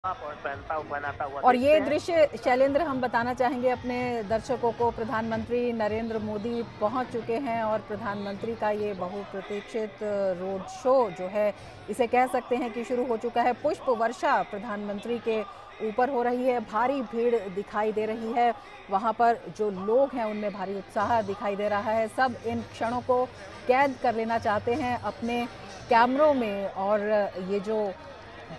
और पहनाता हुआ और ये देखते हैं। दृश्य शैलेंद्र हम बताना चाहेंगे अपने दर्शकों को। प्रधानमंत्री नरेंद्र मोदी पहुंच चुके हैं और प्रधानमंत्री का ये बहुप्रतीक्षित रोड शो जो है, इसे कह सकते हैं कि शुरू हो चुका है। पुष्प वर्षा प्रधानमंत्री के ऊपर हो रही है, भारी भीड़ दिखाई दे रही है। वहां पर जो लोग हैं उनमें भारी उत्साह दिखाई दे रहा है। सब इन क्षणों को कैद कर लेना चाहते हैं अपने कैमरों में, और ये जो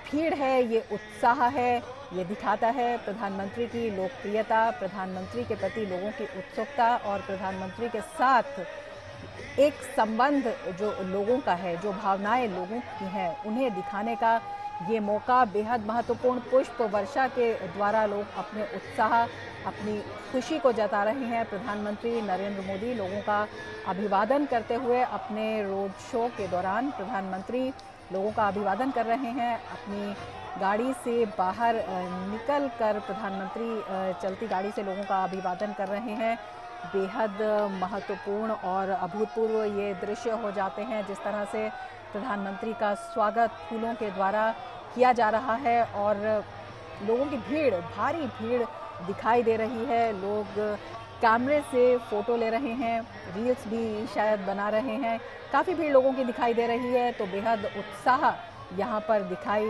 भीड़ है, ये उत्साह है, ये दिखाता है प्रधानमंत्री की लोकप्रियता, प्रधानमंत्री के प्रति लोगों की उत्सुकता और प्रधानमंत्री के साथ एक संबंध जो लोगों का है, जो भावनाएं लोगों की हैं, उन्हें दिखाने का ये मौका बेहद महत्वपूर्ण। पुष्प वर्षा के द्वारा लोग अपने उत्साह, अपनी खुशी को जता रहे हैं। प्रधानमंत्री नरेंद्र मोदी लोगों का अभिवादन करते हुए अपने रोड शो के दौरान प्रधानमंत्री लोगों का अभिवादन कर रहे हैं। अपनी गाड़ी से बाहर निकल कर प्रधानमंत्री चलती गाड़ी से लोगों का अभिवादन कर रहे हैं। बेहद महत्वपूर्ण और अभूतपूर्व ये दृश्य हो जाते हैं, जिस तरह से प्रधानमंत्री का स्वागत फूलों के द्वारा किया जा रहा है और लोगों की भीड़, भारी भीड़ दिखाई दे रही है। लोग कैमरे से फ़ोटो ले रहे हैं, रील्स भी शायद बना रहे हैं। काफ़ी भीड़ लोगों की दिखाई दे रही है, तो बेहद उत्साह यहाँ पर दिखाई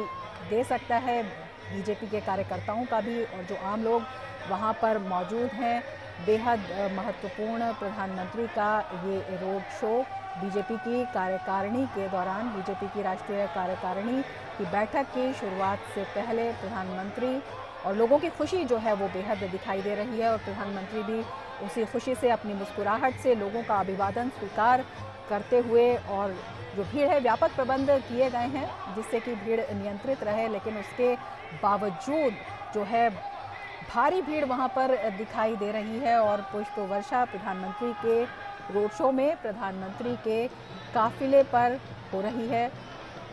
दे सकता है बीजेपी के कार्यकर्ताओं का भी, और जो आम लोग वहाँ पर मौजूद हैं। बेहद महत्वपूर्ण प्रधानमंत्री का ये रोड शो बीजेपी की कार्यकारिणी के दौरान, बीजेपी की राष्ट्रीय कार्यकारिणी की बैठक की शुरुआत से पहले प्रधानमंत्री और लोगों की खुशी जो है वो बेहद दिखाई दे रही है, और प्रधानमंत्री भी उसी खुशी से अपनी मुस्कुराहट से लोगों का अभिवादन स्वीकार करते हुए, और जो भीड़ है, व्यापक प्रबंध किए गए हैं जिससे कि भीड़ नियंत्रित रहे, लेकिन उसके बावजूद जो है भारी भीड़ वहां पर दिखाई दे रही है। और पुष्प वर्षा प्रधानमंत्री के रोड शो में प्रधानमंत्री के काफिले पर हो रही है।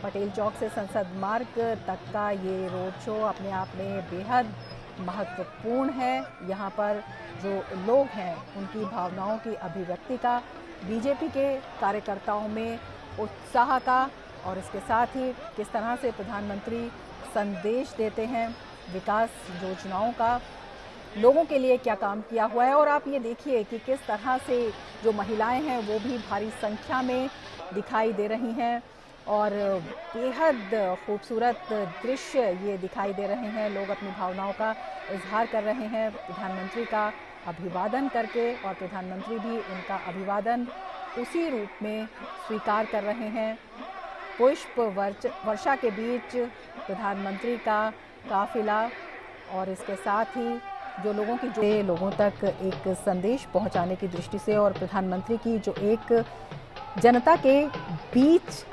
पटेल चौक से संसद मार्ग तक का ये रोड शो अपने आप में बेहद महत्वपूर्ण है। यहाँ पर जो लोग हैं उनकी भावनाओं की अभिव्यक्ति का, बीजेपी के कार्यकर्ताओं में उत्साह का, और इसके साथ ही किस तरह से प्रधानमंत्री संदेश देते हैं विकास योजनाओं का, लोगों के लिए क्या काम किया हुआ है। और आप ये देखिए कि किस तरह से जो महिलाएं हैं वो भी भारी संख्या में दिखाई दे रही हैं, और बेहद खूबसूरत दृश्य ये दिखाई दे रहे हैं। लोग अपनी भावनाओं का इजहार कर रहे हैं प्रधानमंत्री का अभिवादन करके, और प्रधानमंत्री भी उनका अभिवादन उसी रूप में स्वीकार कर रहे हैं। पुष्प वर्षा के बीच प्रधानमंत्री का काफिला, और इसके साथ ही जो लोगों तक एक संदेश पहुंचाने की दृष्टि से, और प्रधानमंत्री की जो एक जनता के बीच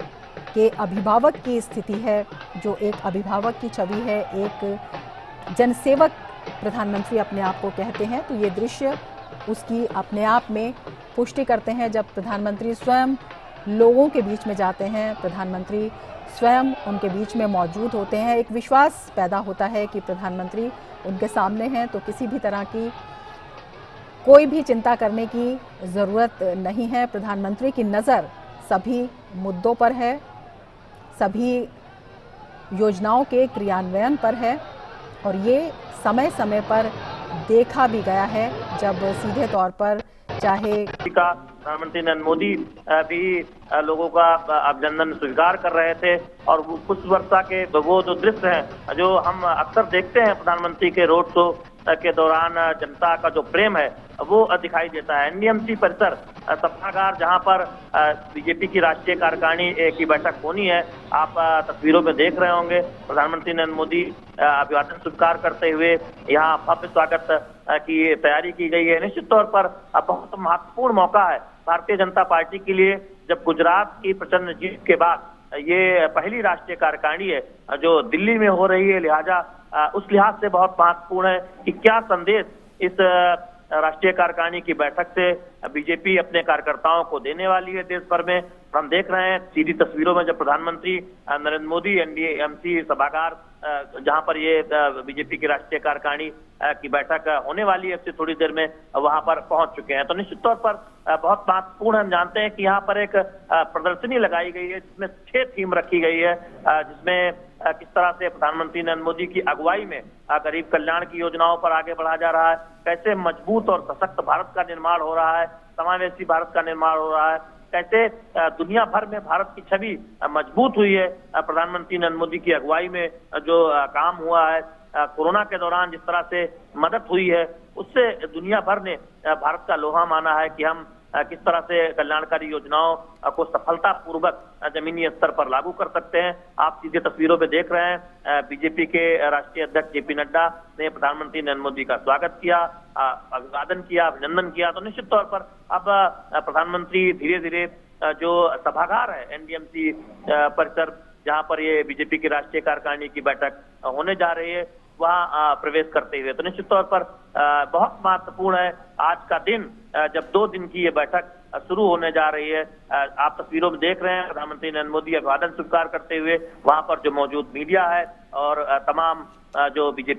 के अभिभावक की स्थिति है, जो एक अभिभावक की छवि है, एक जनसेवक प्रधानमंत्री अपने आप को कहते हैं, तो ये दृश्य उसकी अपने आप में पुष्टि करते हैं। जब प्रधानमंत्री स्वयं लोगों के बीच में जाते हैं, प्रधानमंत्री स्वयं उनके बीच में मौजूद होते हैं, एक विश्वास पैदा होता है कि प्रधानमंत्री उनके सामने हैं, तो किसी भी तरह की कोई भी चिंता करने की ज़रूरत नहीं है। प्रधानमंत्री की नज़र सभी मुद्दों पर है, सभी योजनाओं के क्रियान्वयन पर है, और ये समय समय पर देखा भी गया है, जब सीधे तौर पर चाहे प्रधानमंत्री नरेंद्र मोदी भी लोगों का अभिनंदन स्वीकार कर रहे थे। और पुष्प वर्षा के वो जो दृश्य हैं जो हम अक्सर देखते हैं प्रधानमंत्री के रोड शो के दौरान, जनता का जो प्रेम है वो दिखाई देता है। एनडीएमसी परिसर सभागार, जहां पर बीजेपी की राष्ट्रीय कार्यकारिणी की बैठक होनी है, आप तस्वीरों में देख रहे होंगे। प्रधानमंत्री नरेंद्र मोदी अभिवादन स्वीकार करते हुए यहाँ भव्य स्वागत की तैयारी की गई है। निश्चित तौर पर बहुत महत्वपूर्ण मौका है भारतीय जनता पार्टी के लिए, जब गुजरात की प्रचंड जीत के बाद ये पहली राष्ट्रीय कार्यकारिणी है जो दिल्ली में हो रही है। लिहाजा उस लिहाज से बहुत महत्वपूर्ण है कि क्या संदेश इस राष्ट्रीय कार्यकारिणी की बैठक से बीजेपी अपने कार्यकर्ताओं को देने वाली है देश भर में। हम देख रहे हैं सीधी तस्वीरों में, जब प्रधानमंत्री नरेंद्र मोदी एनडीएमसी सभागार, जहां पर ये बीजेपी की राष्ट्रीय कार्यकारिणी की बैठक होने वाली है, इससे थोड़ी देर में वहां पर पहुंच चुके हैं। तो निश्चित तौर पर बहुत महत्वपूर्ण है। हम जानते हैं कि यहाँ पर एक प्रदर्शनी लगाई गई है जिसमें 6 थीम रखी गई है, जिसमें किस तरह से प्रधानमंत्री नरेंद्र मोदी की अगुवाई में गरीब कल्याण की योजनाओं पर आगे बढ़ा जा रहा है, कैसे मजबूत और सशक्त भारत का निर्माण हो रहा है, समावेशी भारत का निर्माण हो रहा है, कैसे दुनिया भर में भारत की छवि मजबूत हुई है। प्रधानमंत्री नरेंद्र मोदी की अगुवाई में जो काम हुआ है, कोरोना के दौरान जिस तरह से मदद हुई है, उससे दुनिया भर ने भारत का लोहा माना है कि हम किस तरह से कल्याणकारी योजनाओं को सफलतापूर्वक जमीनी स्तर पर लागू कर सकते हैं। आप सीधे तस्वीरों में देख रहे हैं, बीजेपी के राष्ट्रीय अध्यक्ष जेपी नड्डा ने प्रधानमंत्री नरेंद्र मोदी का स्वागत किया, अभिवादन किया, अभिनंदन किया। तो निश्चित तौर पर अब प्रधानमंत्री धीरे धीरे जो सभागार है एनडीएमसी परिसर, जहां पर ये बीजेपी की राष्ट्रीय कार्यकारिणी की बैठक होने जा रही है, वहां प्रवेश करते हुए। तो निश्चित तौर पर बहुत महत्वपूर्ण है आज का दिन, जब 2 दिन की ये बैठक शुरू होने जा रही है। आप तस्वीरों में देख रहे हैं प्रधानमंत्री नरेंद्र मोदी अभिवादन स्वीकार करते हुए, वहां पर जो मौजूद मीडिया है और तमाम जो बीजेपी